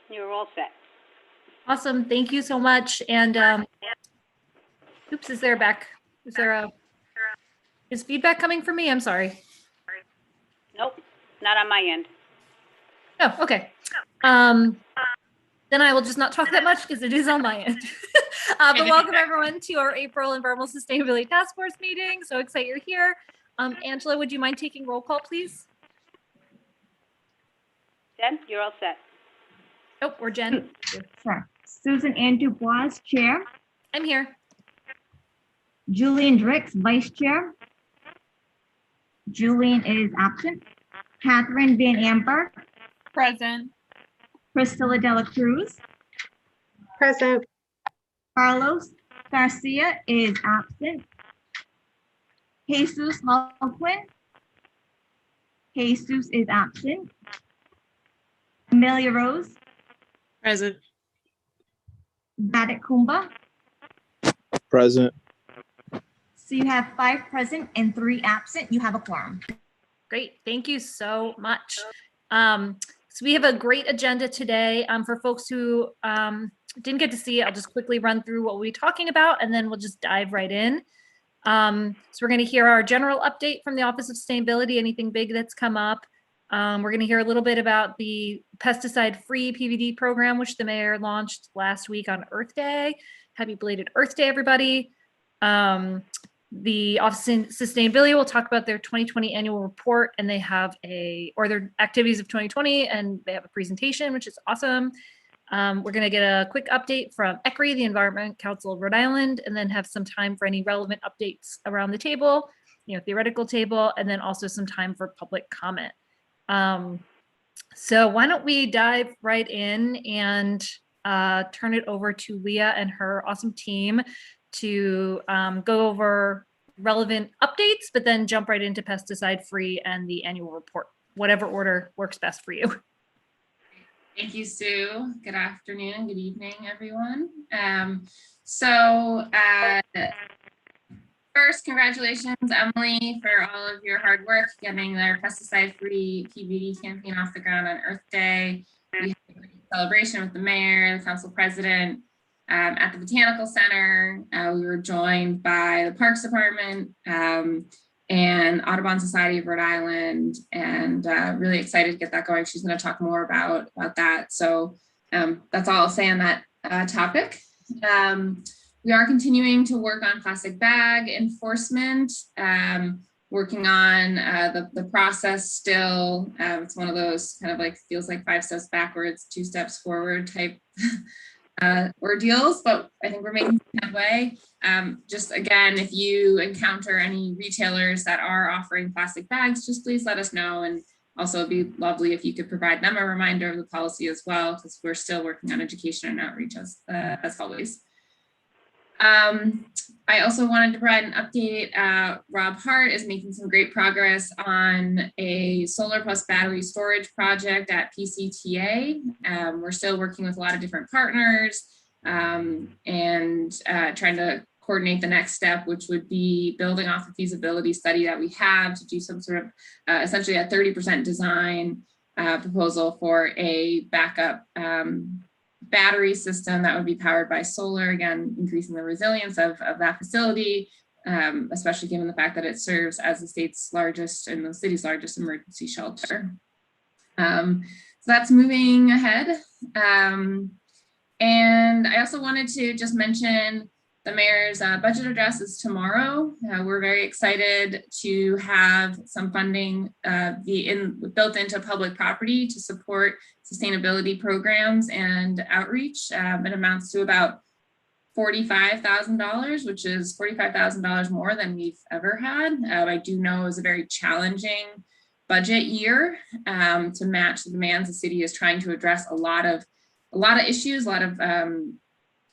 You're all set. Awesome. Thank you so much. And oops, is feedback coming from me? I'm sorry. Nope, not on my end. Oh, okay. Then I will just not talk that much because it is on my end. But welcome everyone to our April Environmental Sustainability Task Force meeting. So excited you're here. Angela, would you mind taking roll call, please? Jen, you're all set. Oh, or Jen. Sure. Susan Ann Dubois, Chair. I'm here. Julian Drix, Vice Chair. Julian is absent. Catherine Van Amber. Present. Priscilla Dela Cruz. Present. Carlos Garcia is absent. Jesus Holquin. Jesus is absent. Amelia Rose. Present. Badit Kumba. Present. So you have 5 present and 3 absent. You have a quorum. Great. Thank you so much. So we have a great agenda today. For folks who didn't get to see it, I'll just quickly run through what we'll be talking about, and then we'll just dive right in. So we're going to hear our general update from the Office of Sustainability, anything big that's come up. We're going to hear a little bit about the pesticide-free PVD program, which the mayor launched last week on Earth Day. Happy belated Earth Day, everybody. The Office of Sustainability will talk about their 2020 annual report, and they have their activities of 2020, and they have a presentation, which is awesome. We're going to get a quick update from ECRI, the Environment Council of Rhode Island, and then have some time for any relevant updates around the table, theoretical table, and then also some time for public comment. So why don't we dive right in and turn it over to Leah and her awesome team to go over relevant updates, but then jump right into pesticide free and the annual report, whatever order works best for you. Thank you, Sue. Good afternoon, good evening, everyone. First, congratulations, Emily, for all of your hard work getting their pesticide-free PVD campaign off the ground on Earth Day. We had a great celebration with the mayor, the council president, at the Botanical Center. We were joined by the Parks Department and Audubon Society of Rhode Island, and really excited to get that going. She's going to talk more about that. So that's all I'll say on that topic. We are continuing to work on plastic bag enforcement, working on the process still. It's one of those kind of like feels like 5 steps backwards, 2 steps forward type ordeals, but I think we're making headway. Just again, if you encounter any retailers that are offering plastic bags, just please let us know. And also it'd be lovely if you could provide them a reminder of the policy as well, because we're still working on education and outreach as always. I also wanted to provide an update. Rob Hart is making some great progress on a solar plus battery storage project at PCTA. We're still working with a lot of different partners and trying to coordinate the next step, which would be building off the feasibility study that we have to do some sort of essentially a 30% design proposal for a backup battery system that would be powered by solar, again, increasing the resilience of that facility, especially given the fact that it serves as the state's largest and the city's largest emergency shelter. So that's moving ahead. And I also wanted to just mention the mayor's budget address is tomorrow. We're very excited to have some funding built into public property to support sustainability programs and outreach. It amounts to about $45,000, which is $45,000 more than we've ever had. I do know it was a very challenging budget year to match the demands. The city is trying to address a lot of issues, a lot of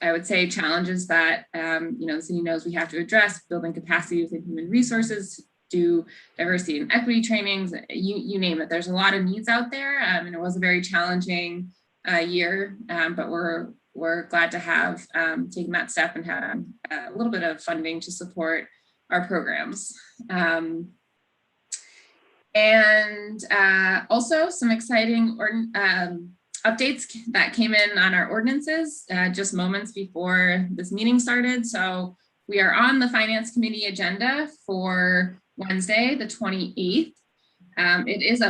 I would say challenges that the city knows we have to address, building capacity within human resources, do diversity and equity trainings, you name it. There's a lot of needs out there, and it was a very challenging year, but we're glad to have taken that step and have a little bit of funding to support our programs. And also some exciting updates that came in on our ordinances just moments before this meeting started. So we are on the Finance Committee agenda for Wednesday, the 28th. It is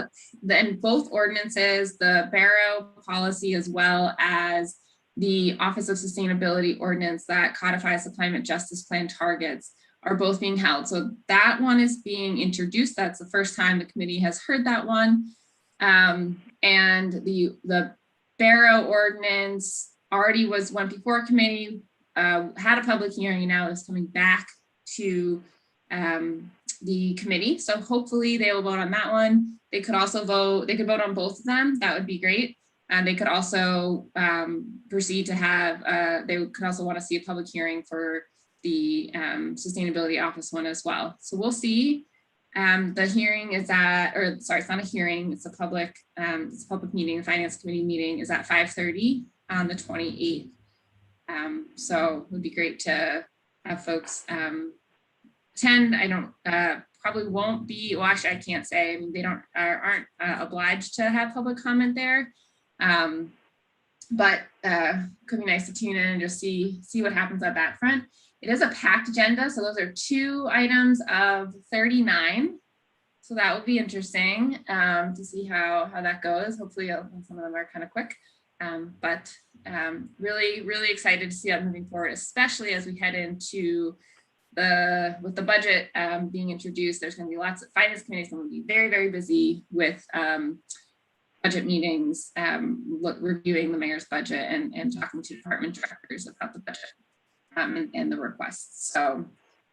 in both ordinances, the Barrow policy as well as the Office of Sustainability ordinance that codifies the climate justice plan targets are both being held. So that one is being introduced. That's the first time the committee has heard that one. And the Barrow ordinance already went before committee, had a public hearing, and now is coming back to the committee. So hopefully they will vote on that one. They could also vote, they could vote on both of them. That would be great. And they could also proceed to have, they could also want to see a public hearing for the Sustainability Office one as well. So we'll see. The hearing is at, or sorry, it's not a hearing, it's a public meeting. The Finance Committee meeting is at 5:30 on the 28th. So it would be great to have folks attend. I don't, probably won't be, well, actually I can't say, I mean, they aren't obliged to have public comment there. But could be nice to tune in and just see what happens at that front. It is a packed agenda, so those are 2 items of 39. So that will be interesting to see how that goes. Hopefully some of them are kind of quick, but really, really excited to see that moving forward, especially as we head into with the budget being introduced. There's going to be lots of finance committees going to be very, very busy with budget meetings, reviewing the mayor's budget and talking to department directors about the budget and the requests. So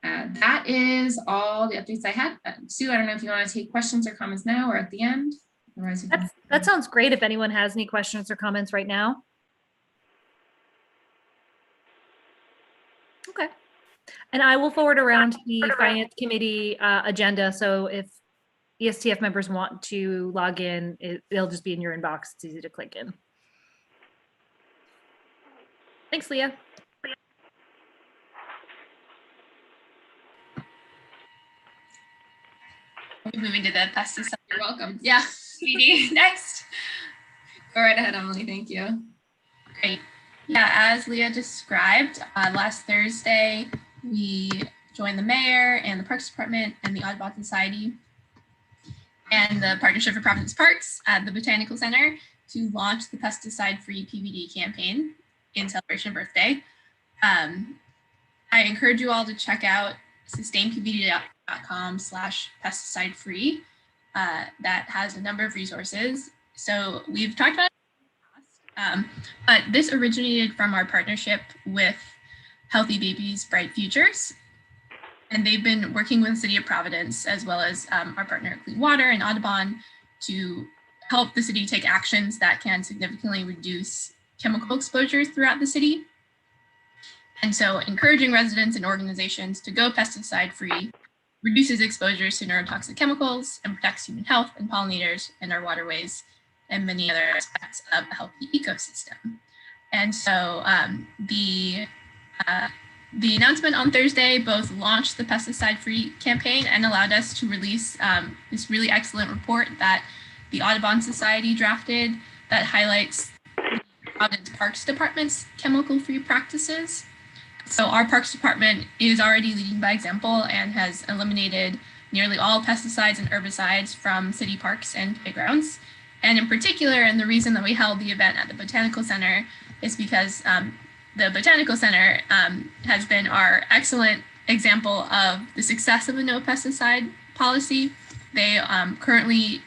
that is all the updates I had. Sue, I don't know if you want to take questions or comments now or at the end. Otherwise, That sounds great. If anyone has any questions or comments right now. Okay. And I will forward around the Finance Committee agenda. So if ESTF members want to log in, it'll just be in your inbox. It's easy to click in. Thanks, Leah. Moving to the pesticide. you're welcome. Yeah. PD next. Go right ahead, Emily. Thank you. Great. Yeah, as Leah described, last Thursday, we joined the mayor and the Parks Department and the Audubon Society and the Partnership for Providence Parks at the Botanical Center to launch the pesticide-free PVD campaign in celebration of Earth Day. I encourage you all to check out sustainpvd.com/pesticide-free. That has a number of resources. So we've talked about it in the past, but this originated from our partnership with Healthy Babies, Bright Futures. And they've been working with the city of Providence as well as our partner Clean Water and Audubon to help the city take actions that can significantly reduce chemical exposures throughout the city. And so encouraging residents and organizations to go pesticide free reduces exposures to neurotoxic chemicals and protects human health and pollinators in our waterways and many other aspects of a healthy ecosystem. And so the announcement on Thursday both launched the pesticide-free campaign and allowed us to release this really excellent report that the Audubon Society drafted that highlights the Providence Parks Department's chemical-free practices. So our Parks Department is already leading by example and has eliminated nearly all pesticides and herbicides from city parks and playgrounds. And in particular, and the reason that we held the event at the Botanical Center is because the Botanical Center has been our excellent example of the success of a no pesticide policy. They currently,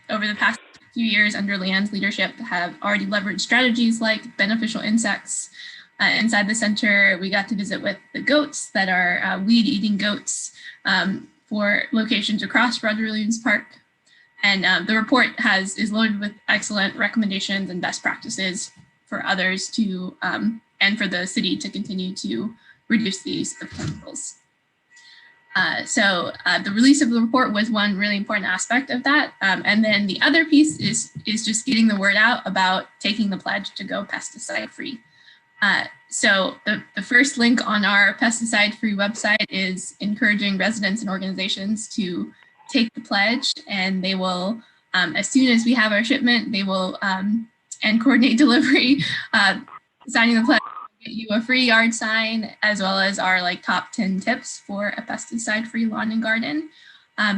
over the past few years under Leanne's leadership, have already leveraged strategies like beneficial insects. Inside the center, we got to visit with the goats that are weed-eating goats for locations across Roger Williams Park. And the report is loaded with excellent recommendations and best practices for others to and for the city to continue to reduce the use of chemicals. So the release of the report was one really important aspect of that. And then the other piece is just getting the word out about taking the pledge to go pesticide free. So the first link on our pesticide free website is encouraging residents and organizations to take the pledge, and they will, as soon as we have our shipment, they will and coordinate delivery. Signing the pledge will get you a free yard sign, as well as our top 10 tips for a pesticide-free lawn and garden.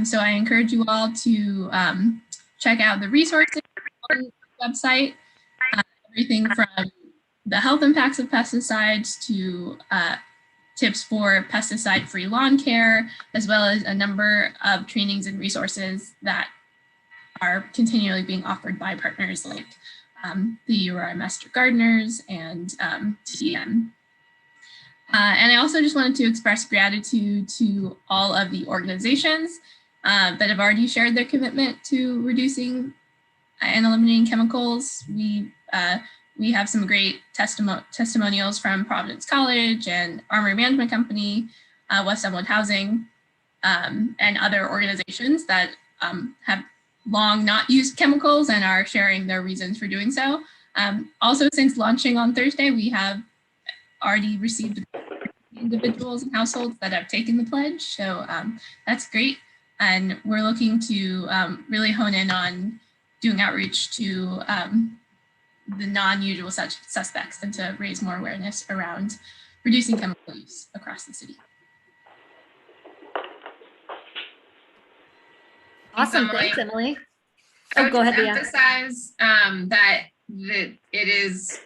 So I encourage you all to check out the resources on the website, everything from the health impacts of pesticides to tips for pesticide-free lawn care, as well as a number of trainings and resources that are continually being offered by partners like the URI Master Gardeners and TDM. And I also just wanted to express gratitude to all of the organizations that have already shared their commitment to reducing and eliminating chemicals. We have some great testimonials from Providence College and Armory Management Company, West Elmwood Housing, and other organizations that have long not used chemicals and are sharing their reasons for doing so. Also, since launching on Thursday, we have already received individuals and households that have taken the pledge. So that's great. And we're looking to really hone in on doing outreach to the non-usual suspects and to raise more awareness around reducing chemical use across the city. Awesome. Thanks, Emily. I would go just ahead, Leah. emphasize that it is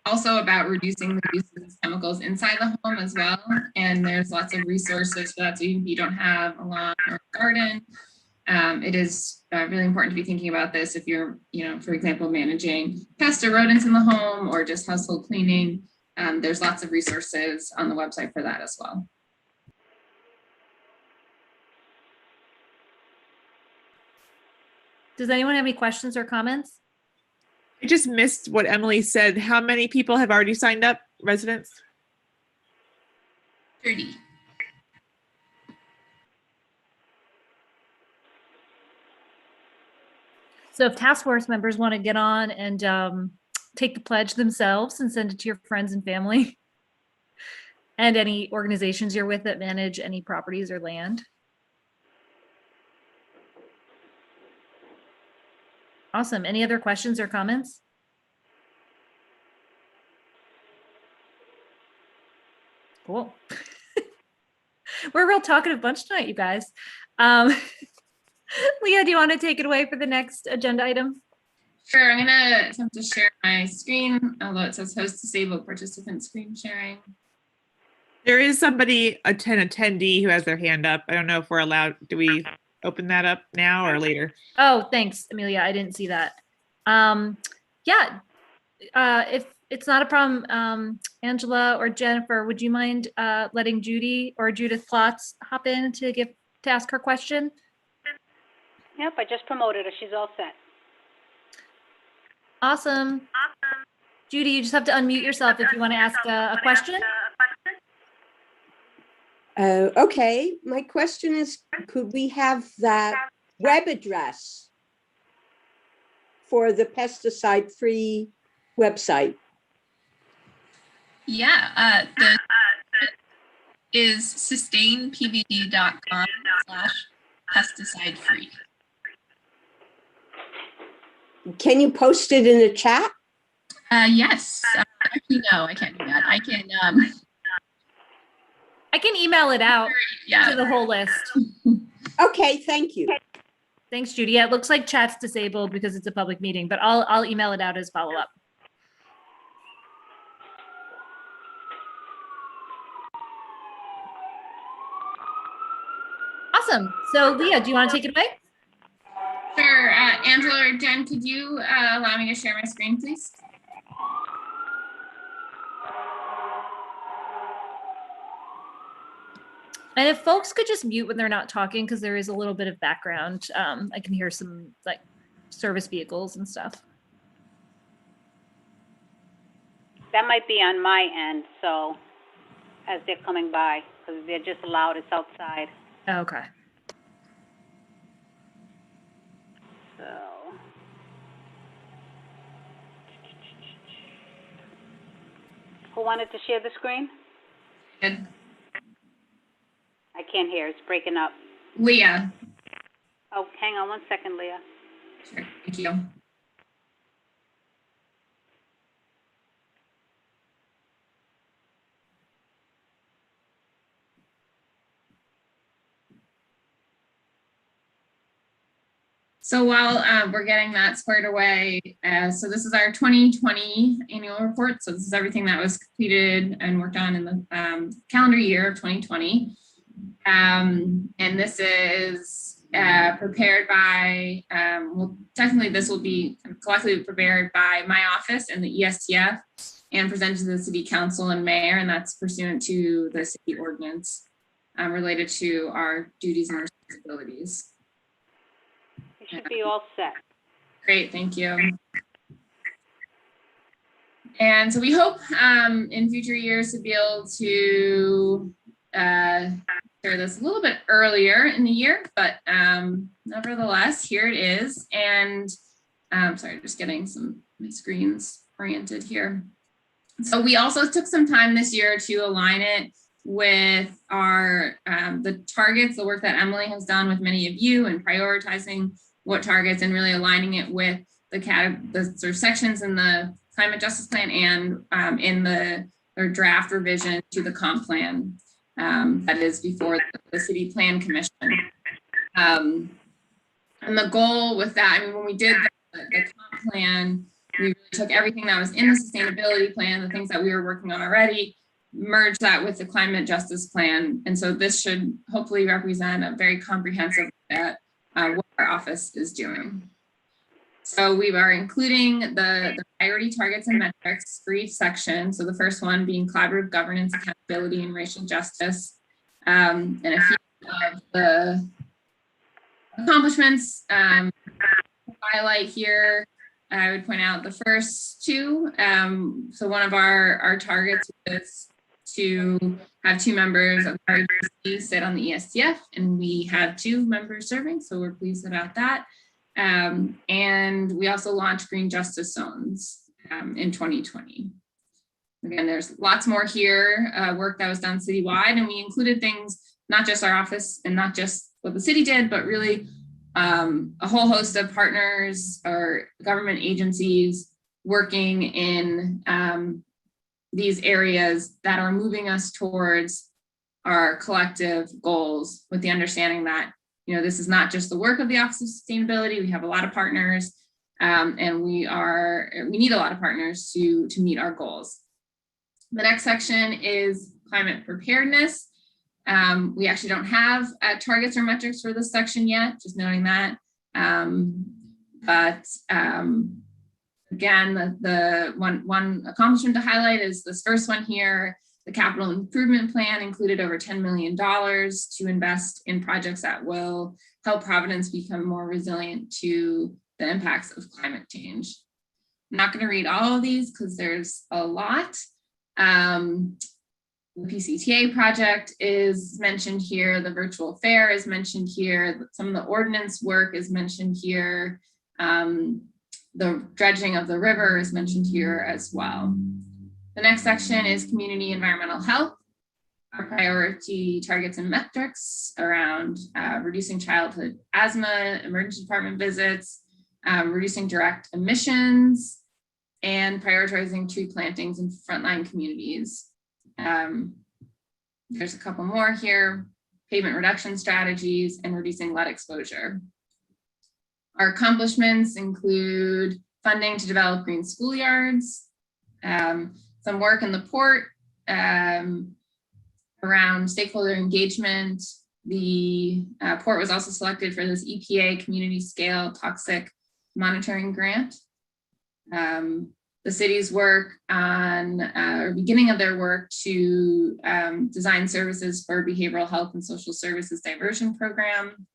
also about reducing the use of chemicals inside the home as well. And there's lots of resources for that. So even if you don't have a lawn or a garden, it is really important to be thinking about this if you're, for example, managing pests or rodents in the home or just household cleaning. There's lots of resources on the website for that as well. Does anyone have any questions or comments? I just missed what Emily said. How many people have already signed up, residents? 30. So if task force members want to get on and take the pledge themselves and send it to your friends and family and any organizations you're with that manage any properties or land. Awesome. Any other questions or comments? Cool. We're a real talkative bunch tonight, you guys. Leah, do you want to take it away for the next agenda item? Sure, I'm gonna attempt to share my screen, although it says host disabled participant screen sharing. There is somebody, an attendee who has their hand up. I don't know if we're allowed, do we open that up now or later? Oh, thanks, Amelia. I didn't see that. Yeah, if it's not a problem, Angela or Jennifer, would you mind letting Judy or Judith Plotz hop in to ask her question? Yep, I just promoted her. She's all set. Awesome. Judy, you just have to unmute yourself if you want to ask a question. Okay, my question is, could we have that web address for the pesticide-free website? Yeah, the is sustainpvd.com/pesticide-free. Can you post it in the chat? Yes. Actually, no, I can't do that. I can email it out yeah. to the whole list. Okay, thank you. Thanks, Judy. Yeah, it looks like chat's disabled because it's a public meeting, but I'll email it out as follow-up. Awesome. So Leah, do you want to take it away? Sure, Angela or Jen, could you allow me to share my screen, please? And if folks could just mute when they're not talking, because there is a little bit of background. I can hear some service vehicles and stuff. That might be on my end, so as they're coming by, because they're just loud, it's outside. Okay. So. Who wanted to share the screen? Good. I can't hear, it's breaking up. Leah. Oh, hang on one second, Leah. Sure, thank you. So while we're getting that squared away, so this is our 2020 annual report. So this is everything that was completed and worked on in the calendar year of 2020. And this is prepared by, well, technically this will be collectively prepared by my office and the ESTF and presented to the city council and mayor, and that's pursuant to the city ordinance related to our duties and responsibilities. It should be all set. Great, thank you. And so we hope in future years to be able to share this a little bit earlier in the year, but nevertheless, here it is. And sorry, just getting my screens oriented here. So we also took some time this year to align it with our the targets, the work that Emily has done with many of you and prioritizing what targets and really aligning it with the sort of sections in the climate justice plan and in their draft revision to the comp plan that is before the city plan commission. And the goal with that, I mean, when we did the comp plan, we really took everything that was in the sustainability plan, the things that we were working on already, merge that with the climate justice plan. And so this should hopefully represent a very comprehensive look at what our office is doing. So we are including the priority targets and metrics for each section. So the first one being collaborative governance, accountability, and racial justice. And a few of the accomplishments highlight here. I would point out the first two. So one of our targets is to have 2 members of our agency sit on the ESTF, and we have 2 members serving, so we're pleased about that. And we also launched green justice zones in 2020. Again, there's lots more here, work that was done citywide, and we included things, not just our office and not just what the city did, but really a whole host of partners or government agencies working in these areas that are moving us towards our collective goals, with the understanding that, you know, this is not just the work of the Office of Sustainability. We have a lot of partners, and we need a lot of partners to meet our goals. The next section is climate preparedness. We actually don't have targets or metrics for this section yet, just knowing that. Again, the one accomplishment to highlight is this first one here. The capital improvement plan included over $10 million to invest in projects that will help Providence become more resilient to the impacts of climate change. I'm not going to read all of these because there's a lot. The PCTA project is mentioned here. The virtual fair is mentioned here. Some of the ordinance work is mentioned here. The dredging of the river is mentioned here as well. The next section is community environmental health. Our priority targets and metrics around reducing childhood asthma, emergency department visits, reducing direct emissions, and prioritizing tree plantings in frontline communities. There's a couple more here: pavement reduction strategies and reducing lead exposure. Our accomplishments include funding to develop green schoolyards, some work in the port around stakeholder engagement. The port was also selected for this EPA community scale toxic monitoring grant. The city's work on, or beginning of their work to design services for behavioral health and social services diversion program.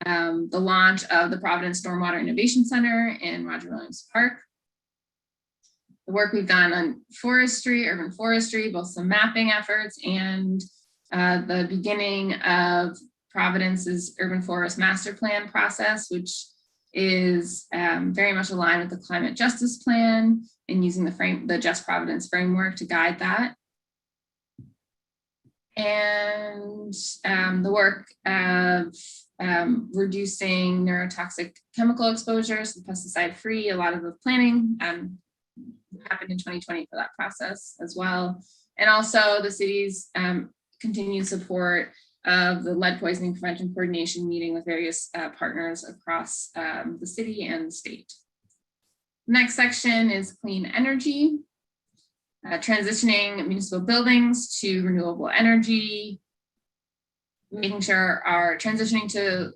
The launch of the Providence Stormwater Innovation Center in Roger Williams Park. The work we've done on forestry, urban forestry, both some mapping efforts and the beginning of Providence's urban forest master plan process, which is very much aligned with the climate justice plan and using the Just Providence framework to guide that. And the work of reducing neurotoxic chemical exposures, the pesticide free. A lot of the planning happened in 2020 for that process as well. And also the city's continued support of the lead poisoning prevention coordination meeting with various partners across the city and the state. Next section is clean energy, transitioning municipal buildings to renewable energy, making sure our transitioning to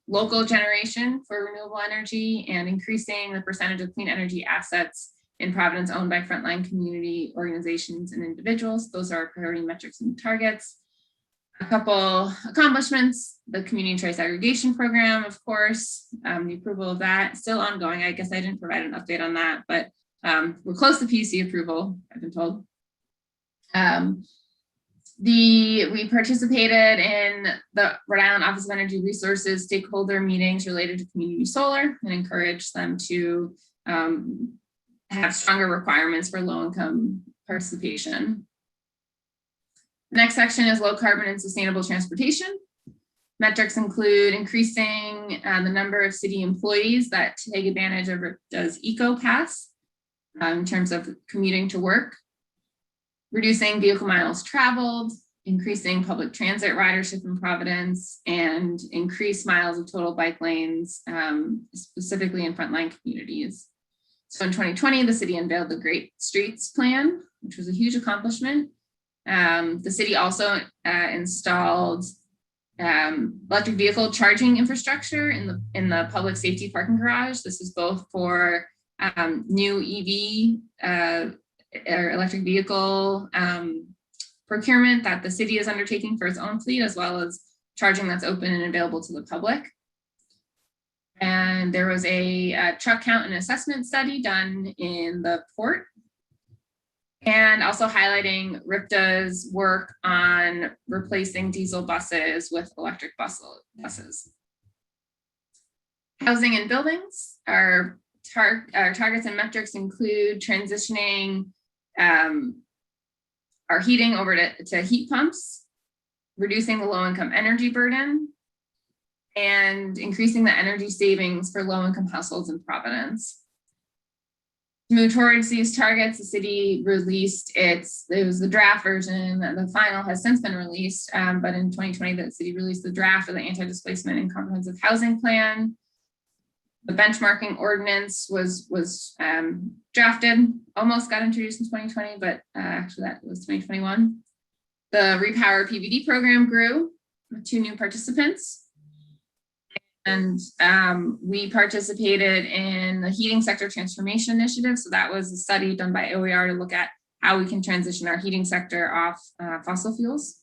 local generation for renewable energy, and increasing the percentage of clean energy assets in Providence owned by frontline community organizations and individuals. Those are our priority metrics and targets. A couple accomplishments: the community trace aggregation program, of course, the approval of that, still ongoing. I guess I didn't provide an update on that, but we're close to PC approval, I've been told. We participated in the Rhode Island Office of Energy Resources stakeholder meetings related to community solar and encouraged them to have stronger requirements for low-income participation. The next section is low carbon and sustainable transportation. Metrics include increasing the number of city employees that take advantage of does EcoPass in terms of commuting to work, reducing vehicle miles traveled, increasing public transit ridership in Providence, and increase miles of total bike lanes, specifically in frontline communities. So in 2020, the city unveiled the Great Streets Plan, which was a huge accomplishment. The city also installed electric vehicle charging infrastructure in the public safety parking garage. This is both for new EV or electric vehicle procurement that the city is undertaking for its own fleet, as well as charging that's open and available to the public. And there was a truck count and assessment study done in the port, and also highlighting RIPTA's work on replacing diesel buses with electric buses. Housing and buildings, our targets and metrics include transitioning our heating over to heat pumps, reducing the low-income energy burden, and increasing the energy savings for low-income households in Providence. To move towards these targets, the city released it was the draft version, the final has since been released, but in 2020, the city released the draft of the anti-displacement and comprehensive housing plan. The benchmarking ordinance was drafted, almost got introduced in 2020, but actually that was 2021. The Repower PVD program grew with 2 new participants. And we participated in the heating sector transformation initiative. So that was a study done by OER to look at how we can transition our heating sector off fossil fuels.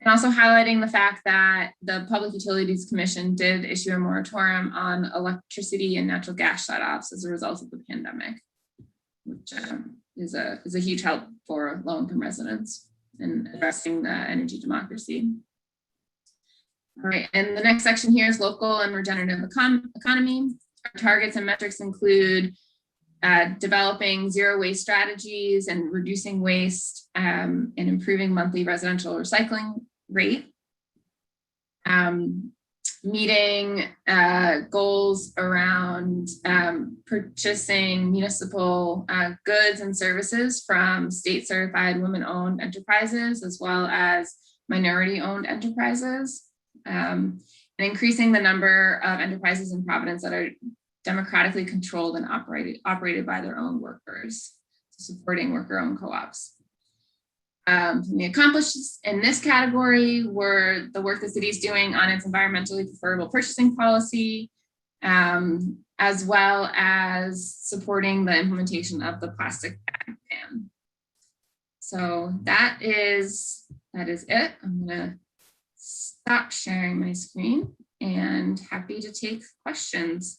And also highlighting the fact that the Public Utilities Commission did issue a moratorium on electricity and natural gas shutoffs as a result of the pandemic, which is a huge help for low-income residents in addressing energy democracy. All right, and the next section here is local and regenerative economy. Our targets and metrics include developing zero waste strategies and reducing waste and improving monthly residential recycling rate. Meeting goals around purchasing municipal goods and services from state certified women-owned enterprises, as well as minority-owned enterprises. And increasing the number of enterprises in Providence that are democratically controlled and operated by their own workers, supporting worker-owned co-ops. The accomplishments in this category were the work the city is doing on its environmentally preferable purchasing policy, as well as supporting the implementation of the plastic bag ban. So that is it. I'm gonna stop sharing my screen and happy to take questions.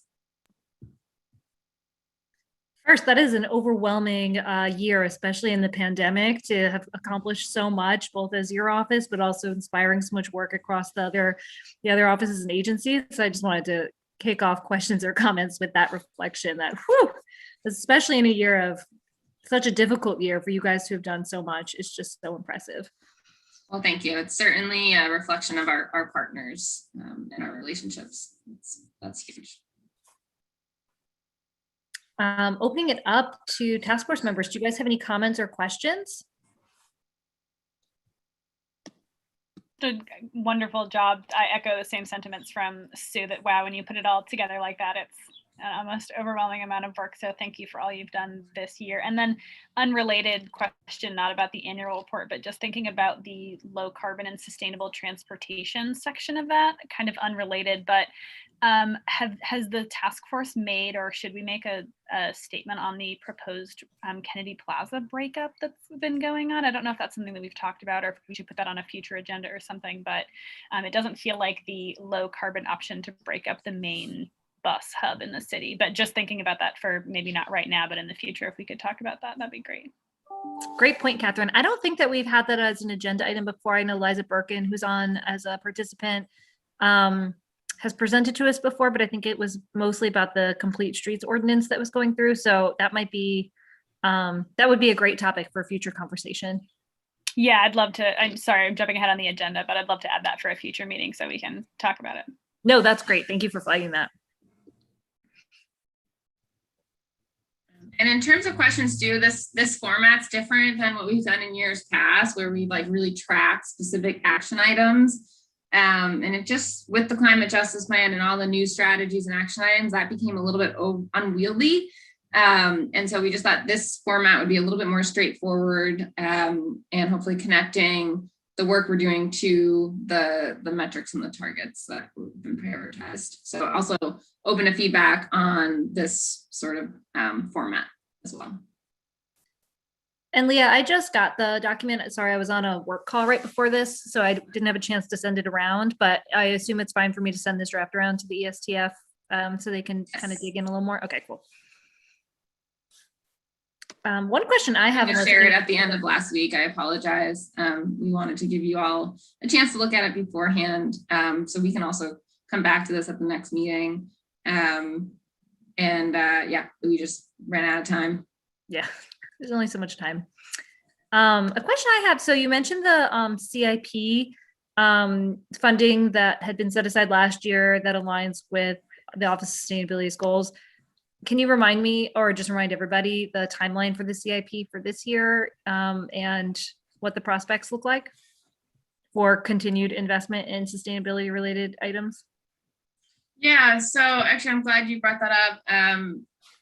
First, that is an overwhelming year, especially in the pandemic, to have accomplished so much, both as your office, but also inspiring so much work across the other offices and agencies. So I just wanted to kick off questions or comments with that reflection that, especially in a year of such a difficult year for you guys to have done so much, it's just so impressive. Well, thank you. It's certainly a reflection of our partners and our relationships. That's huge. Opening it up to task force members. Do you guys have any comments or questions? a wonderful job. I echo the same sentiments from Sue that, wow, when you put it all together like that, it's an almost overwhelming amount of work. So thank you for all you've done this year. And then unrelated question, not about the annual report, but just thinking about the low carbon and sustainable transportation section of that, kind of unrelated, but has the task force made, or should we make a statement on the proposed Kennedy Plaza breakup that's been going on? I don't know if that's something that we've talked about or if we should put that on a future agenda or something, but it doesn't feel like the low carbon option to break up the main bus hub in the city, but just thinking about that for maybe not right now, but in the future, if we could talk about that, that'd be great. Great point, Catherine. I don't think that we've had that as an agenda item before. I know Liza Birkin, who's on as a participant, has presented to us before, but I think it was mostly about the complete streets ordinance that was going through. So that might be, that would be a great topic for future conversation. Yeah, I'd love to. I'm sorry, I'm jumping ahead on the agenda, but I'd love to add that for a future meeting so we can talk about it. No, that's great. Thank you for flagging that. And in terms of questions too, this format's different than what we've done in years past, where we've like really tracked specific action items. And it just, with the climate justice plan and all the new strategies and action items, that became a little bit unwieldy. And so we just thought this format would be a little bit more straightforward, and hopefully connecting the work we're doing to the metrics and the targets that have been prioritized. So also open to feedback on this sort of format as well. And Leah, I just got the document. Sorry, I was on a work call right before this, so I didn't have a chance to send it around, but I assume it's fine for me to send this draft around to the ESTF so they can kind of dig in a little more. Okay, cool. One question I have. I shared it at the end of last week. I apologize. We wanted to give you all a chance to look at it beforehand, so we can also come back to this at the next meeting. Yeah, we just ran out of time. Yeah, there's only so much time. A question I have, so you mentioned the CIP funding that had been set aside last year that aligns with the Office of Sustainability's goals. Can you remind me, or just remind everybody, the timeline for the CIP for this year and what the prospects look like for continued investment in sustainability related items? Yeah, so actually I'm glad you brought that up.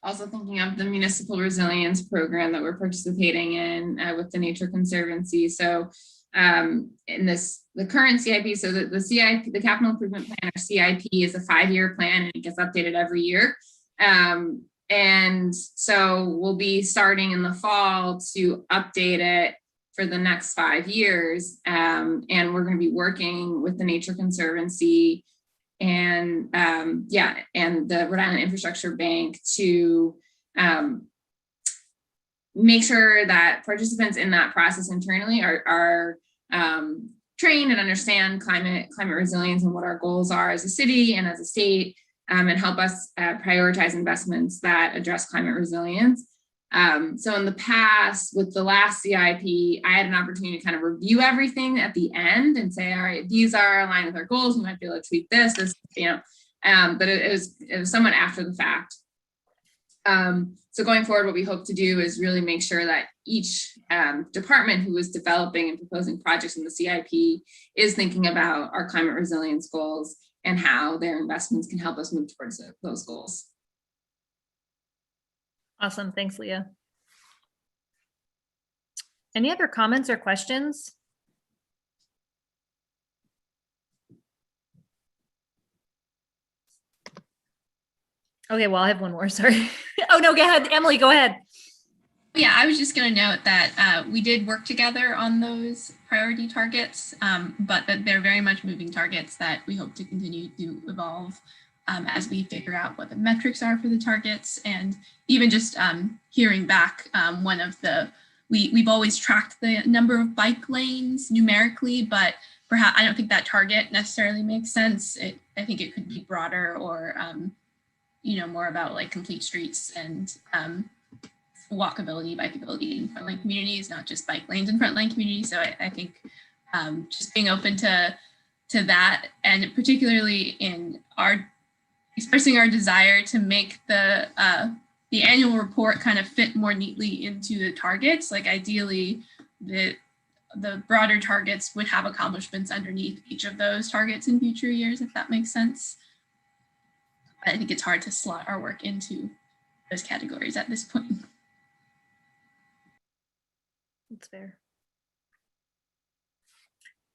Also thinking of the municipal resilience program that we're participating in with the Nature Conservancy. So in the current CIP, so the CIP, the Capital Improvement Plan, or CIP, is a 5-year plan and it gets updated every year. And so we'll be starting in the fall to update it for the next 5 years. And we're going to be working with the Nature Conservancy and and the Rhode Island Infrastructure Bank to make sure that participants in that process internally are trained and understand climate resilience and what our goals are as a city and as a state. And help us prioritize investments that address climate resilience. So in the past, with the last CIP, I had an opportunity to kind of review everything at the end and say, all right, these are aligned with our goals. We might be able to tweak this, but it was somewhat after the fact. So going forward, what we hope to do is really make sure that each department who is developing and proposing projects in the CIP is thinking about our climate resilience goals and how their investments can help us move towards those goals. Awesome. Thanks, Leah. Any other comments or questions? Okay, well, I have one more, sorry. Oh, no, go ahead, Emily, go ahead. Yeah, I was just going to note that we did work together on those priority targets, but that they're very much moving targets that we hope to continue to evolve as we figure out what the metrics are for the targets. And even just hearing back, we've always tracked the number of bike lanes numerically, but perhaps I don't think that target necessarily makes sense. I think it could be broader or, more about like complete streets and walkability, bikeability in frontline communities, not just bike lanes in frontline communities. So I think just being open to that, and particularly in expressing our desire to make the annual report kind of fit more neatly into the targets. Like ideally, the broader targets would have accomplishments underneath each of those targets in future years, if that makes sense. I think it's hard to slot our work into those categories at this point. That's fair.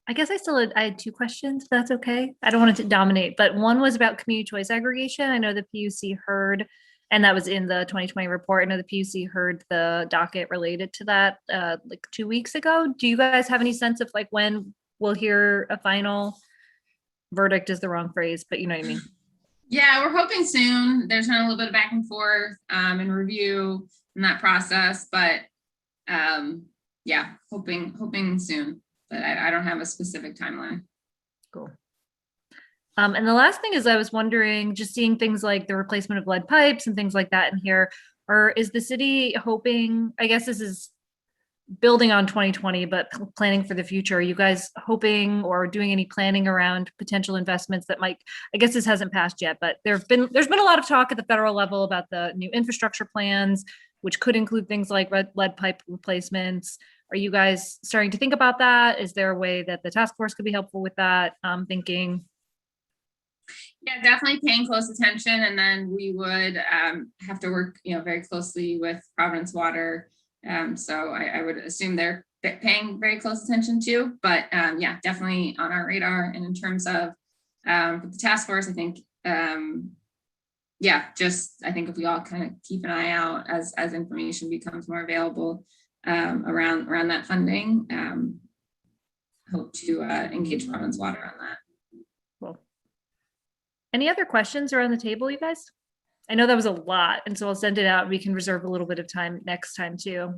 I guess I had two questions, if that's okay. I don't want it to dominate, but one was about community choice aggregation. I know the PUC heard, and that was in the 2020 report. I know the PUC heard the docket related to that like 2 weeks ago. Do you guys have any sense of like when we'll hear a final verdict is the wrong phrase, but you know what I mean? Yeah, we're hoping soon. There's been a little bit of back and forth and review in that process, but yeah, hoping soon. But I don't have a specific timeline. Cool. And the last thing is I was wondering, just seeing things like the replacement of lead pipes and things like that in here, or is the city hoping, I guess this is building on 2020, but planning for the future, are you guys hoping or doing any planning around potential investments that might, I guess this hasn't passed yet, but there's been a lot of talk at the federal level about the new infrastructure plans, which could include things like lead pipe replacements. Are you guys starting to think about that? Is there a way that the task force could be helpful with that? Thinking. Yeah, definitely paying close attention, and then we would have to work, very closely with Providence Water. So I would assume they're paying very close attention too. But yeah, definitely on our radar. And in terms of the task force, I think, yeah, I think if we all kind of keep an eye out as information becomes more available around that funding, hope to engage Providence Water on that. Cool. Any other questions around the table, you guys? I know that was a lot, and so I'll send it out. We can reserve a little bit of time next time too.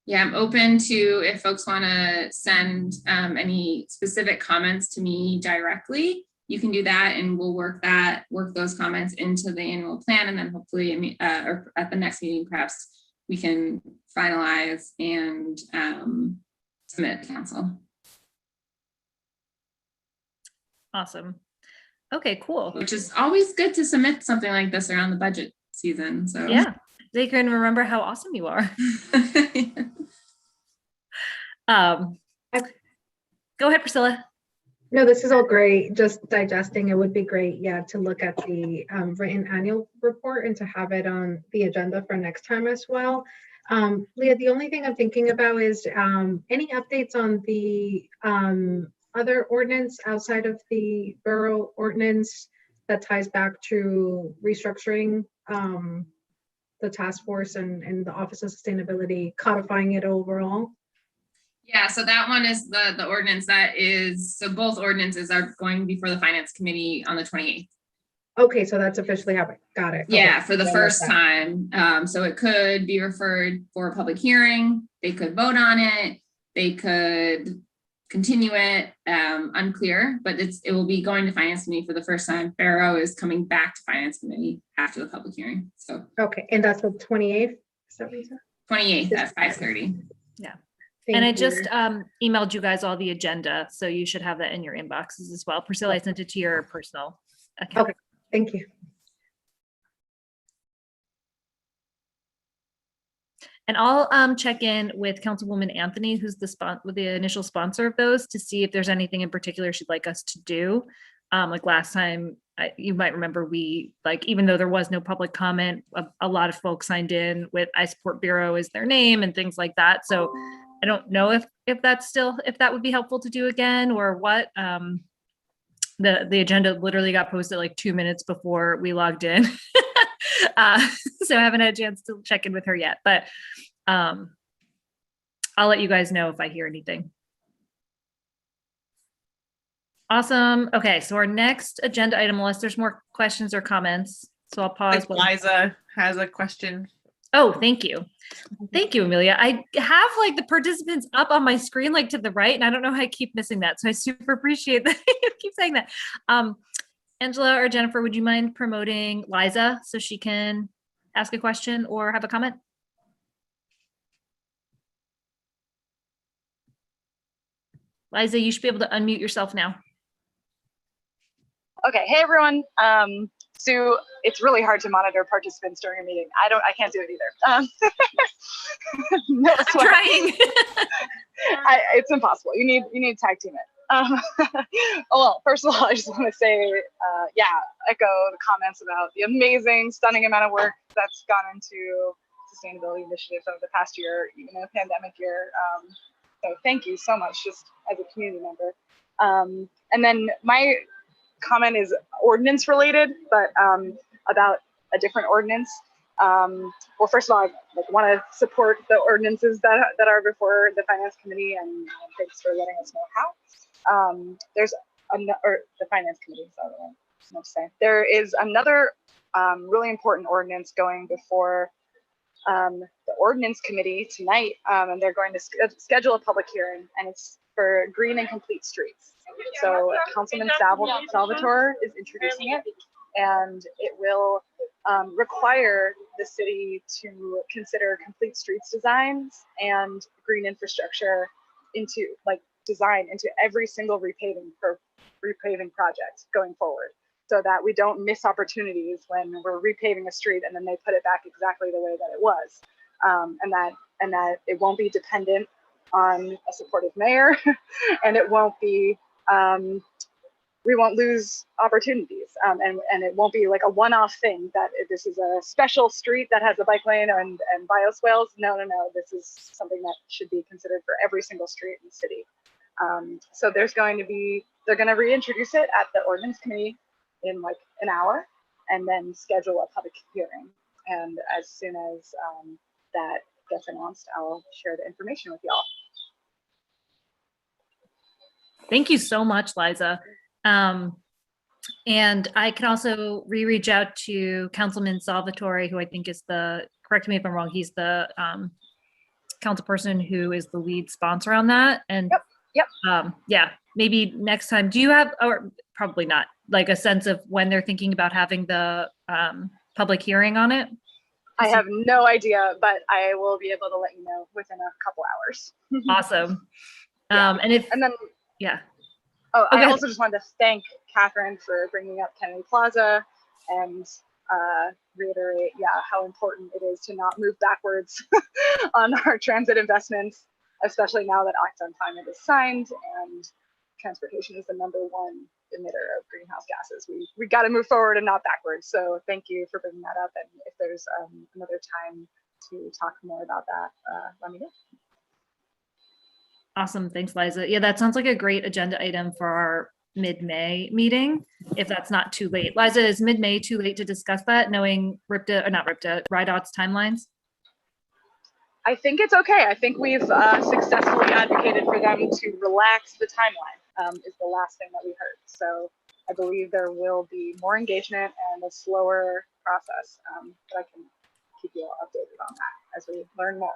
Yeah, I'm open to, if folks want to send any specific comments to me directly, you can do that, and we'll work those comments into the annual plan, and then hopefully, or at the next meeting, perhaps we can finalize and submit to council. Awesome. Okay, cool. Which is always good to submit something like this around the budget season. So yeah, they can remember how awesome you are. Go ahead, Priscilla. No, this is all great. Just digesting, it would be great, yeah, to look at the written annual report and to have it on the agenda for next time as well. Leah, the only thing I'm thinking about is any updates on the other ordinance outside of the borough ordinance that ties back to restructuring the task force and the Office of Sustainability, codifying it overall? Yeah, so that one is the ordinance so both ordinances are going before the Finance Committee on the 28th. Okay, so that's officially happening. Got it. Yeah, okay. for the first time. So it could be referred for a public hearing. They could vote on it. They could continue it. Unclear, but it will be going to Finance Committee for the first time. Barrow is coming back to Finance Committee after the public hearing. So okay, and that's the 28th. Is that what you said? 28th at 5:30. Yeah. Thank and I you. just emailed you guys all the agenda, so you should have that in your inboxes as well. Priscilla, I sent it to your personal account. Okay, thank you. And I'll check in with Councilwoman Anthony, who's the initial sponsor of those, to see if there's anything in particular she'd like us to do. Like last time, you might remember even though there was no public comment, a lot of folks signed in with I Support Bureau as their name and things like that. So I don't know if that would be helpful to do again or what. The agenda literally got posted like 2 minutes before we logged in. So I haven't had a chance to check in with her yet, but I'll let you guys know if I hear anything. Awesome. Okay, so our next agenda item, unless there's more questions or comments, so I'll pause. Liza has a question. Oh, thank you. Thank you, Amelia. I have like the participants up on my screen, like to the right, and I don't know how I keep missing that. So I super appreciate that you keep saying that. Angela or Jennifer, would you mind promoting Liza so she can ask a question or have a comment? Liza, you should be able to unmute yourself now. Okay, hey everyone. Sue, it's really hard to monitor participants during a meeting. I can't do it either. No I'm sweat. trying. It's impossible. You need to tag team it. Well, first of all, I just want to say, echo the comments about the amazing, stunning amount of work that's gone into sustainability initiatives over the past year, even in a pandemic year. So thank you so much, just as a community member. And then my comment is ordinance related, but about a different ordinance. Well, first of all, I want to support the ordinances that are before the Finance Committee, and thanks for letting us know how. The Finance Committee, so I don't know what to say. There is another really important ordinance going before the Ordinance Committee tonight, and they're going to schedule a public hearing, and it's for green and complete streets. So Councilman Salvatore is introducing it, and it will require the city to consider complete streets designs and green infrastructure design into every single repaving project going forward, so that we don't miss opportunities when we're repaving a street and then they put it back exactly the way that it was, and that it won't be dependent on a supportive mayor, and it won't be we won't lose opportunities, and it won't be like a one-off thing that this is a special street that has a bike lane and bioswales. No, this is something that should be considered for every single street in the city. So they're going to reintroduce it at the Ordinance Committee in like an hour, and then schedule a public hearing. And as soon as that gets announced, I'll share the information with y'all. Thank you so much, Liza. And I can also reach out to Councilman Salvatore, who I think is correct me if I'm wrong, he's the council person who is the lead sponsor on that. And Yep. Maybe next time, do you have, or probably not, like a sense of when they're thinking about having the public hearing on it? I have no idea, but I will be able to let you know within a couple hours. Awesome. Yeah. Yeah. Oh, Okay. I also just wanted to thank Catherine for bringing up Kennedy Plaza and reiterate, how important it is to not move backwards on our transit investments, especially now that Act on Climate is signed and transportation is the #1 emitter of greenhouse gases. We got to move forward and not backwards. So thank you for bringing that up. And if there's another time to talk more about that, let me know. Awesome. Thanks, Liza. Yeah, that sounds like a great agenda item for our mid-May meeting, if that's not too late. Liza, is mid-May too late to discuss that, knowing RIDOT's timelines? I think it's okay. I think we've successfully advocated for them to relax the timeline, is the last thing that we heard. So I believe there will be more engagement and a slower process, but I can keep you all updated on that as we learn more.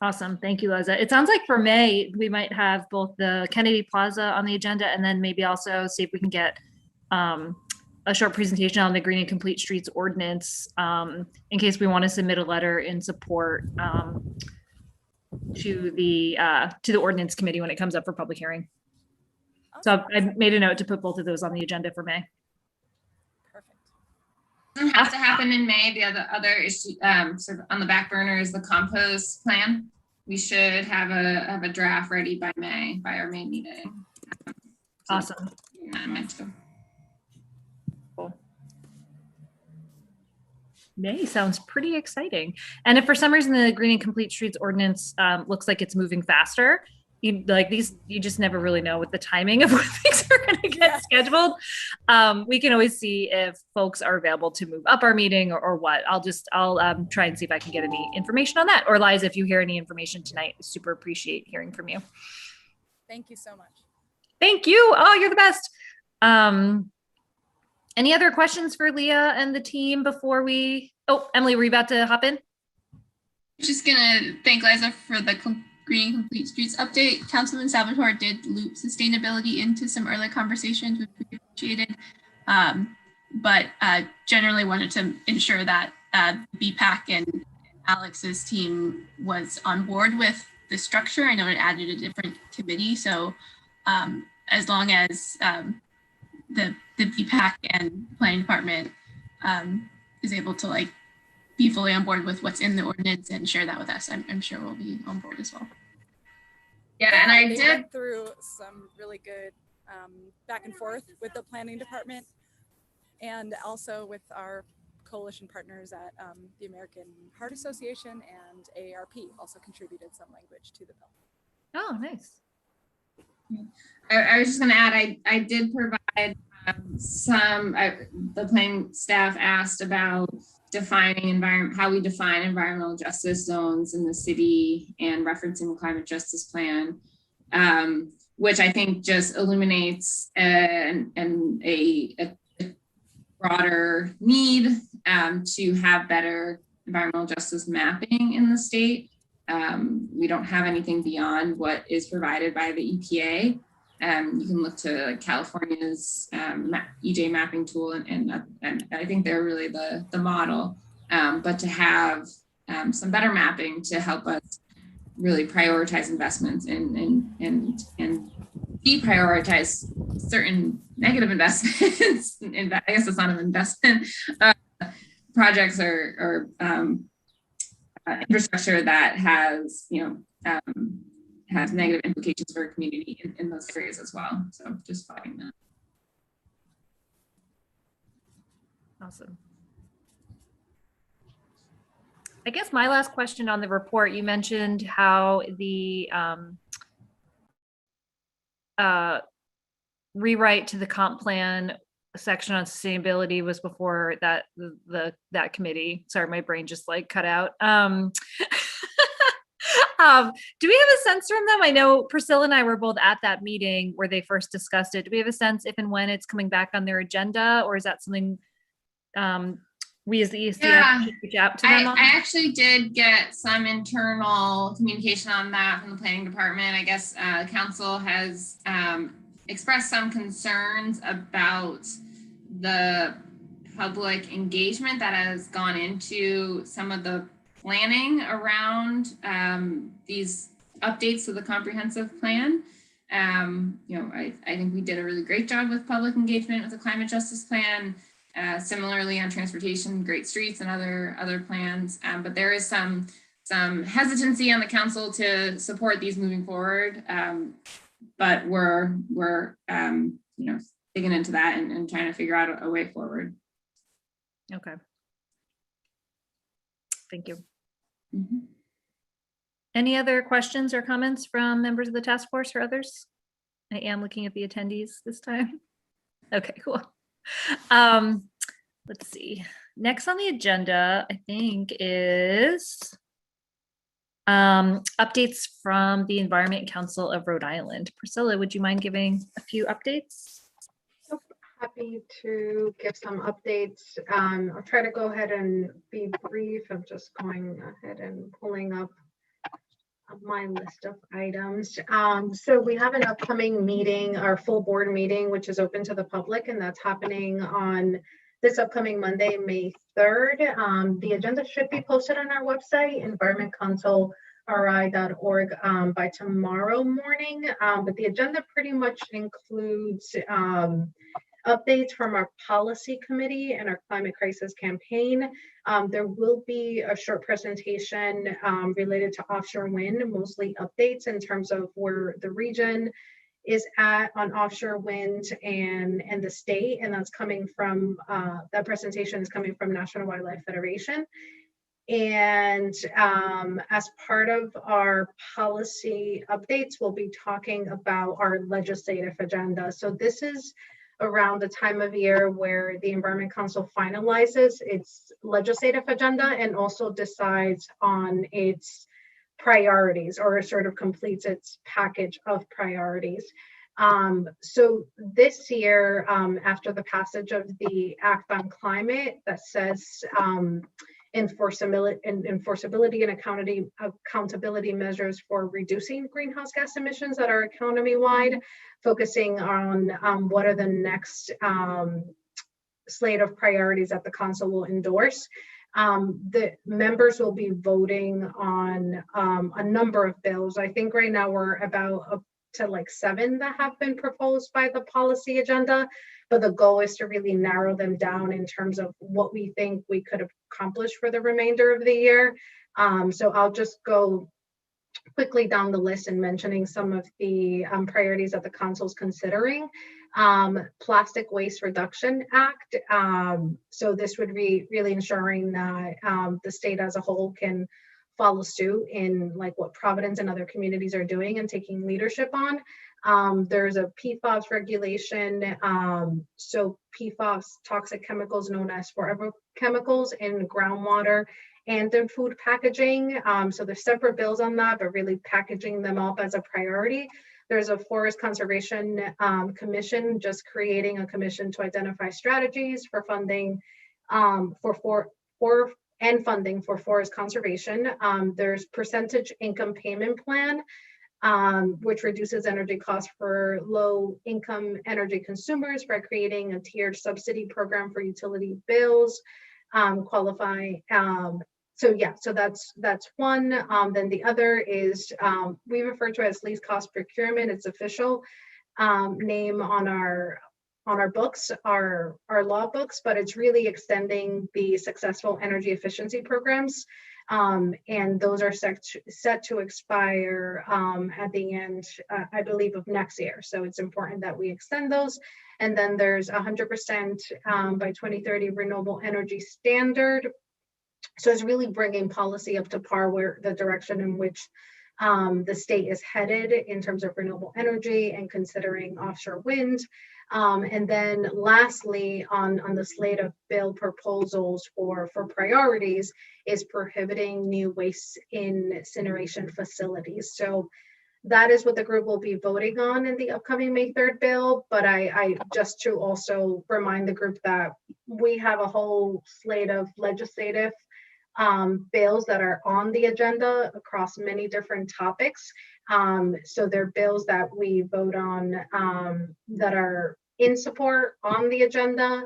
Awesome. Thank you, Liza. It sounds like for May, we might have both the Kennedy Plaza on the agenda, and then maybe also see if we can get a short presentation on the Green and Complete Streets Ordinance, in case we want to submit a letter in support to the Ordinance Committee when it comes up for public hearing. So I made a note to put both of those on the agenda for May. Doesn't have to happen in May. The other issue sort of on the back burner is the compost plan. We should have a draft ready by May, by our May meeting. Awesome. Cool. May sounds pretty exciting. And if for some reason the Green and Complete Streets Ordinance looks like it's moving faster, you just never really know with the timing of when things are going to get scheduled. We can always see if folks are available to move up our meeting or what. I'll try and see if I can get any information on that. Or Liza, if you hear any information tonight, super appreciate hearing from you. Thank you so much. Thank you. Oh, you're the best. Any other questions for Leah and the team before Emily, were you about to hop in? Just gonna thank Liza for the Green and Complete Streets update. Councilman Salvatore did loop sustainability into some early conversations, which we appreciated, but generally wanted to ensure that BPAC and Alex's team was on board with the structure. I know it added a different committee, so as long as the BPAC and planning department is able to like be fully on board with what's in the ordinance and share that with us. I'm sure we'll be on board as well. Yeah, and I They did went through some really good back and forth with the planning department and also with our coalition partners at the American Heart Association, and AARP also contributed some language to the bill. Oh, nice. I was just going to add, I did provide the planning staff asked about defining how we define environmental justice zones in the city and referencing the climate justice plan, which I think just illuminates a broader need to have better environmental justice mapping in the state. We don't have anything beyond what is provided by the EPA. You can look to California's EJ mapping tool, and I think they're really the model. But to have some better mapping to help us really prioritize investments and deprioritize certain negative investments. I guess it's not an investment. Projects or infrastructure that has, has negative implications for a community in those areas as well. So just following that. Awesome. I guess my last question on the report, you mentioned how the rewrite to the comp plan section on sustainability was before that that committee. Sorry, my brain just like cut out. Do we have a sense from them? I know Priscilla and I were both at that meeting where they first discussed it. Do we have a sense if and when it's coming back on their agenda, or is that something we as the ECF should reach out to them on? I actually did get some internal communication on that from the planning department. I guess council has expressed some concerns about the public engagement that has gone into some of the planning around these updates to the comprehensive plan. I think we did a really great job with public engagement with the climate justice plan. Similarly on transportation, great streets, and other plans, but there is some hesitancy on the council to support these moving forward. But we're digging into that and trying to figure out a way forward. Okay. Thank you. Mm-hmm. Any other questions or comments from members of the task force or others? I am looking at the attendees this time. Okay, cool. Let's see. Next on the agenda, I think, is updates from the Environment Council of Rhode Island. Priscilla, would you mind giving a few updates? Happy to give some updates. I'll try to go ahead and be brief. I'm just going ahead and pulling up my list of items. So we have an upcoming meeting, our full board meeting, which is open to the public, and that's happening on this upcoming Monday, May 3rd. The agenda should be posted on our website, environmentcouncilri.org, by tomorrow morning. But the agenda pretty much includes updates from our policy committee and our climate crisis campaign. There will be a short presentation related to offshore wind, mostly updates in terms of where the region is at on offshore wind and the state, and that's coming from, that presentation is coming from National Wildlife Federation. And as part of our policy updates, we'll be talking about our legislative agenda. So this is around the time of year where the Environment Council finalizes its legislative agenda and also decides on its priorities, or sort of completes its package of priorities. So this year, after the passage of the Act on Climate that says enforceability and accountability measures for reducing greenhouse gas emissions that are economy-wide, focusing on what are the next slate of priorities that the council will endorse. The members will be voting on a number of bills. I think right now we're about to like 7 that have been proposed by the policy agenda. But the goal is to really narrow them down in terms of what we think we could accomplish for the remainder of the year. So I'll just go quickly down the list and mentioning some of the priorities that the council's considering. Plastic Waste Reduction Act. So this would be really ensuring that the state as a whole can follow suit in like what Providence and other communities are doing and taking leadership on. There's a PFAS regulation. So PFAS, toxic chemicals known as forever chemicals in groundwater and in food packaging. So there's separate bills on that, but really packaging them up as a priority. There's a Forest Conservation Commission, just creating a commission to identify strategies for funding funding for forest conservation. There's percentage income payment plan, which reduces energy costs for low income energy consumers by creating a tiered subsidy program for utility bills. So that's one. Then the other is we refer to it as least cost procurement. It's official name on our books, our law books, but it's really extending the successful energy efficiency programs. And those are set to expire at the end, I believe, of next year. So it's important that we extend those. And then there's 100% by 2030 renewable energy standard. So it's really bringing policy up to par where the direction in which the state is headed in terms of renewable energy and considering offshore wind. And then lastly, on the slate of bill proposals for priorities is prohibiting new waste incineration facilities. So that is what the group will be voting on in the upcoming May 3rd bill. But I just to also remind the group that we have a whole slate of legislative bills that are on the agenda across many different topics. So they're bills that we vote on that are in support on the agenda,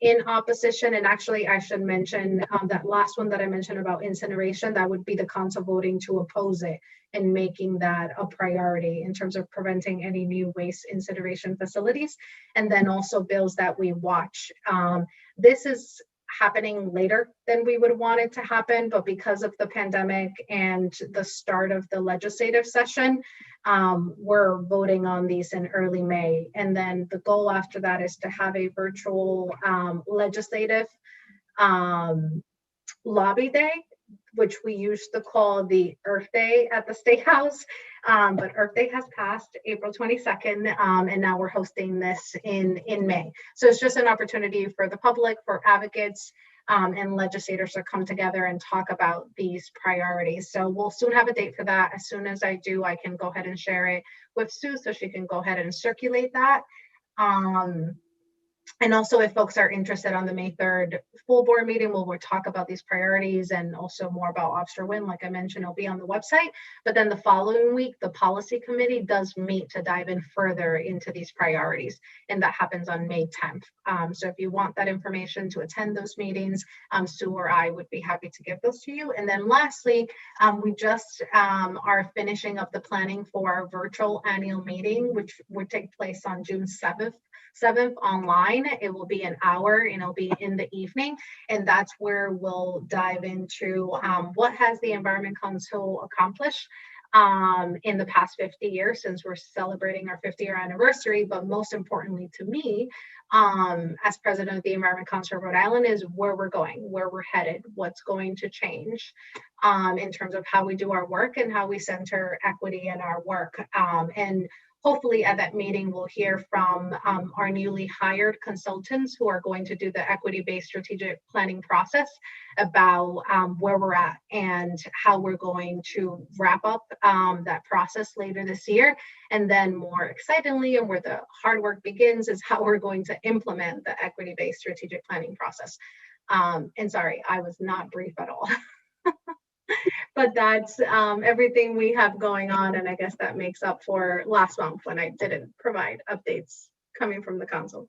in opposition. And actually, I should mention that last one that I mentioned about incineration, that would be the council voting to oppose it and making that a priority in terms of preventing any new waste incineration facilities. And then also bills that we watch. This is happening later than we would want it to happen, but because of the pandemic and the start of the legislative session, we're voting on these in early May. And then the goal after that is to have a virtual legislative lobby day, which we used to call the Earth Day at the State House. But Earth Day has passed April 22nd, and now we're hosting this in May. So it's just an opportunity for the public, for advocates, and legislators to come together and talk about these priorities. So we'll soon have a date for that. As soon as I do, I can go ahead and share it with Sue so she can go ahead and circulate that. And also, if folks are interested on the May 3rd full board meeting, we'll talk about these priorities and also more about offshore wind. Like I mentioned, it'll be on the website. But then the following week, the policy committee does meet to dive in further into these priorities. And that happens on May 10th. So if you want that information to attend those meetings, Sue or I would be happy to give those to you. And then lastly, we just are finishing up the planning for our virtual annual meeting, which would take place on June 7th online. It will be an hour and it'll be in the evening. And that's where we'll dive into what has the Environment Council accomplished in the past 50 years, since we're celebrating our 50-year anniversary. But most importantly to me, as president of the Environment Council of Rhode Island, is where we're going, where we're headed, what's going to change in terms of how we do our work and how we center equity in our work. And hopefully at that meeting, we'll hear from our newly hired consultants who are going to do the equity-based strategic planning process about where we're at and how we're going to wrap up that process later this year. And then more excitingly, and where the hard work begins, is how we're going to implement the equity-based strategic planning process. And sorry, I was not brief at all. But that's everything we have going on. And I guess that makes up for last month when I didn't provide updates coming from the council.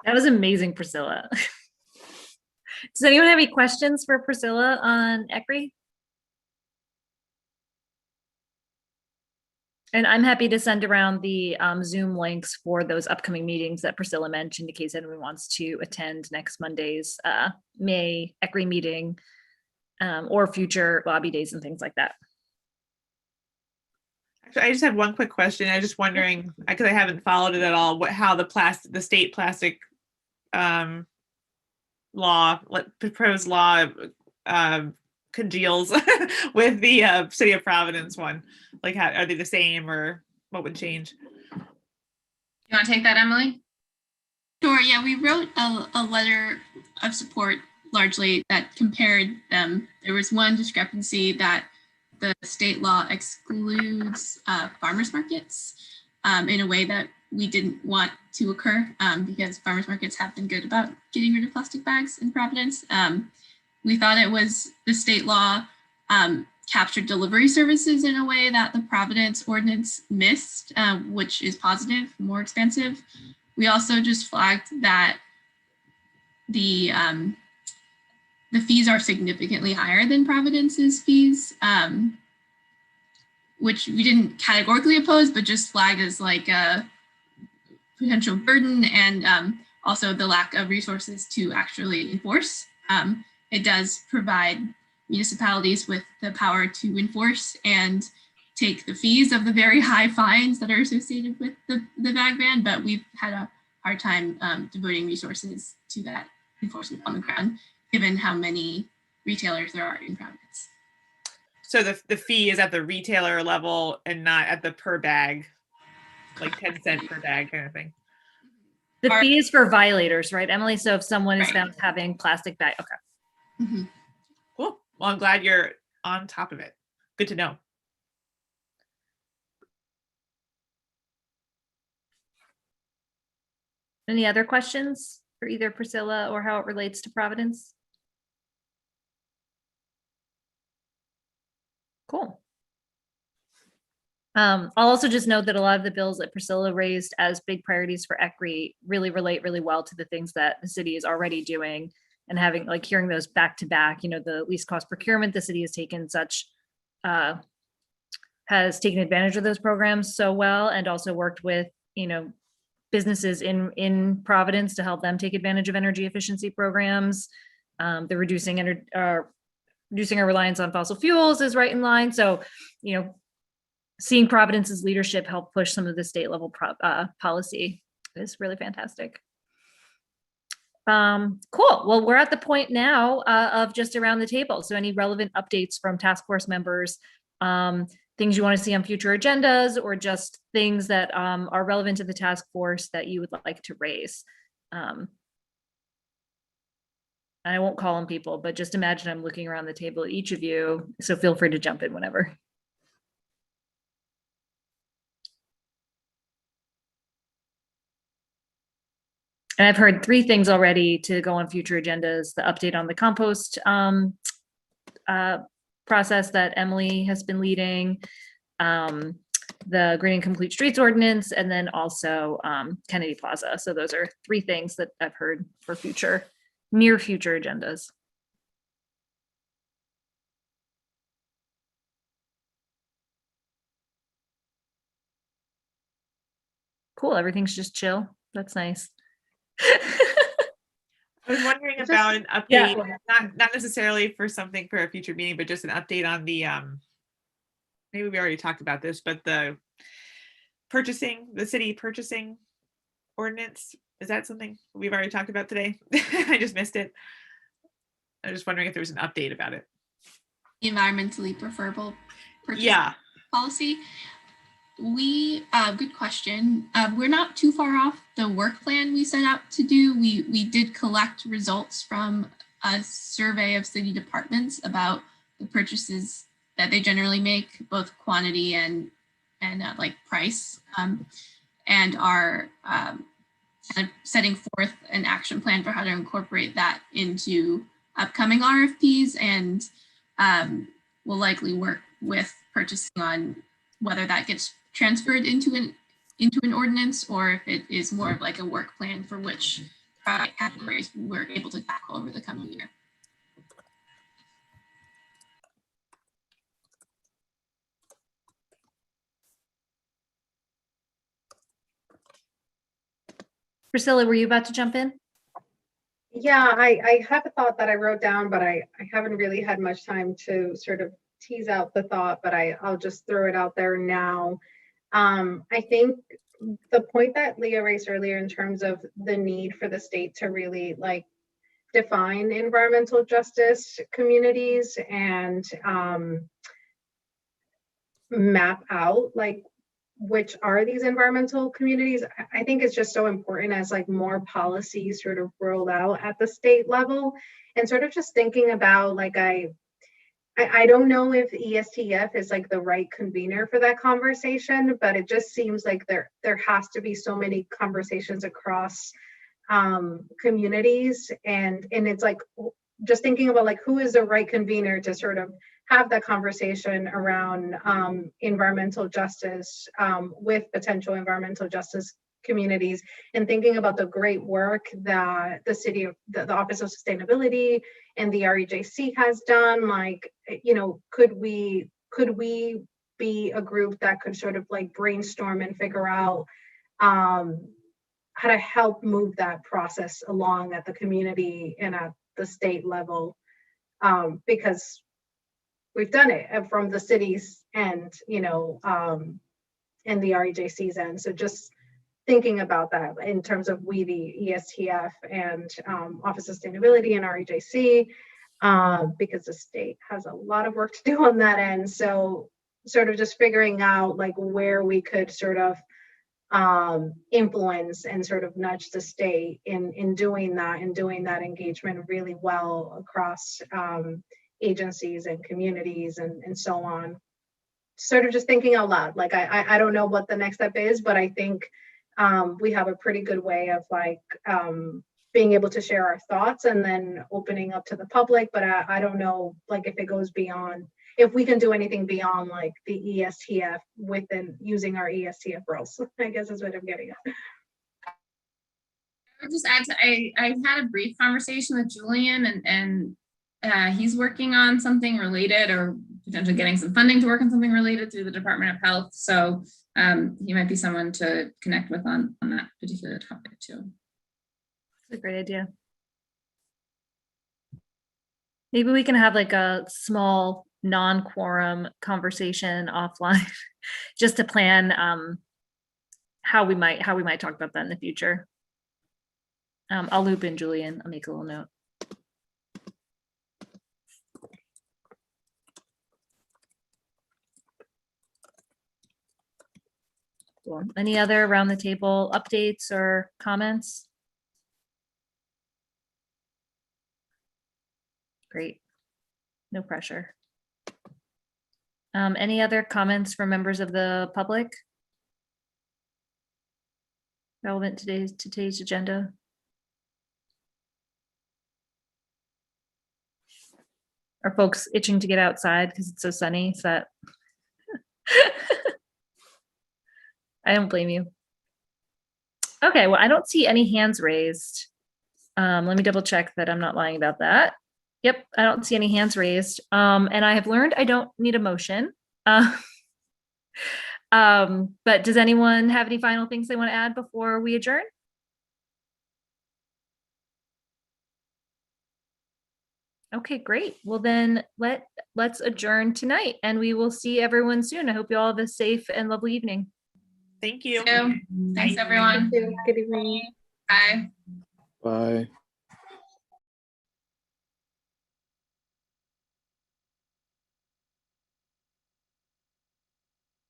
That was amazing, Priscilla. Does anyone have any questions for Priscilla on ECRI? And I'm happy to send around the Zoom links for those upcoming meetings that Priscilla mentioned in case anyone wants to attend next Monday's May ECRI meeting or future lobby days and things like that. Actually, I just have one quick question. I was just wondering, because I haven't followed it at all, how the state plastic proposed law congeals with the city of Providence one. Like, how are they the same, or what would change? You want to take that, Emily? Sure. Yeah, we wrote a letter of support largely that compared them. There was one discrepancy that the state law excludes farmers markets in a way that we didn't want to occur because farmers markets have been good about getting rid of plastic bags in Providence. We thought it was the state law captured delivery services in a way that the Providence ordinance missed, which is positive, more expansive. We also just flagged that the fees are significantly higher than Providence's fees, which we didn't categorically oppose, but just flagged as like a potential burden, and also the lack of resources to actually enforce. It does provide municipalities with the power to enforce and take the fees of the very high fines that are associated with the bag ban, but we've had a hard time devoting resources to that enforcement on the ground, given how many retailers there are in Providence. So the fee is at the retailer level and not at the per bag, like 10 cents per bag kind of thing. The fee is for violators, right, Emily? So if someone is Right. found having plastic bag, okay. Mm-hmm. Cool. Well, I'm glad you're on top of it. Good to know. Any other questions for either Priscilla or how it relates to Providence? Cool. I'll also just note that a lot of the bills that Priscilla raised as big priorities for ECRI really relate really well to the things that the city is already doing, and having like hearing those back to back, you know, the least cost procurement, the city has taken advantage of those programs so well, and also worked with, you know, businesses in Providence to help them take advantage of energy efficiency programs. The reducing our reliance on fossil fuels is right in line. So, you know, seeing Providence's leadership help push some of the state level policy is really fantastic. Cool. Well, we're at the point now of just around the table. So any relevant updates from task force members, things you want to see on future agendas, or just things that are relevant to the task force that you would like to raise. I won't call on people, but just imagine I'm looking around the table at each of you. So feel free to jump in whenever. And I've heard 3 things already to go on future agendas: the update on the compost process that Emily has been leading, the Green and Complete Streets Ordinance, and then also Kennedy Plaza. So those are 3 things that I've heard for near future agendas. Cool, everything's just chill. That's nice. I was wondering about an update, Yeah. not necessarily for something for a future meeting, but just an update on the maybe we already talked about this, but the city purchasing ordinance. Is that something we've already talked about today? I just missed it. I was just wondering if there was an update about it. Environmentally preferable purchase policy. Good question. We're not too far off the work plan we set out to do. We did collect results from a survey of city departments about the purchases that they generally make, both quantity and like price, and are kind of setting forth an action plan for how to incorporate that into upcoming RFPs, and will likely work with purchasing on whether that gets transferred into an ordinance, or if it is more of like a work plan for which product categories we're able to tackle over the coming year. Priscilla, were you about to jump in? Yeah, I have a thought that I wrote down, but I haven't really had much time to sort of tease out the thought, but I'll just throw it out there now. I think the point that Leah raised earlier in terms of the need for the state to really like define environmental justice communities and map out like which are these environmental communities, I think it's just so important as like more policies sort of roll out at the state level, and sort of just thinking about like I don't know if ESTF is like the right convener for that conversation, but it just seems like there has to be so many conversations across communities, and it's like just thinking about like who is the right convener to sort of have that conversation around environmental justice with potential environmental justice communities, and thinking about the great work that the city of the Office of Sustainability and the REJC has done. Like, you know, could we be a group that could sort of like brainstorm and figure out how to help move that process along at the community and at the state level, because we've done it from the cities and, you know, and the REJC's end. So just thinking about that in terms of we, the ESTF and Office of Sustainability and REJC, because the state has a lot of work to do on that end. So sort of just figuring out like where we could sort of influence and sort of nudge the state in doing that and doing that engagement really well across agencies and communities and so on. Sort of just thinking out loud. Like I don't know what the next step is, but I think we have a pretty good way of like being able to share our thoughts and then opening up to the public. But I don't know like if it goes beyond, if we can do anything beyond like the ESTF within using our ESTF roles. I guess that's what I'm getting at. I would just add to, I had a brief conversation with Julian and he's working on something related or potentially getting some funding to work on something related through the Department of Health. So he might be someone to connect with on that particular topic too. That's a great idea. Maybe we can have like a small non-quorum conversation offline just to plan how we might talk about that in the future. I'll loop in Julian. I'll make a little note. Cool. Any other around the table updates or comments? Great. No pressure. Any other comments from members of the public? Relevant to today's agenda? Are folks itching to get outside because it's so sunny? Is that I don't blame you. Okay, well, I don't see any hands raised. Let me double check that I'm not lying about that. Yep, I don't see any hands raised. And I have learned I don't need a motion. But does anyone have any final things they want to add before we adjourn? Okay, great. Well, then let's adjourn tonight and we will see everyone soon. I hope you all have a safe and lovely evening. Thank you. Thanks everyone. Good evening. Bye. Bye.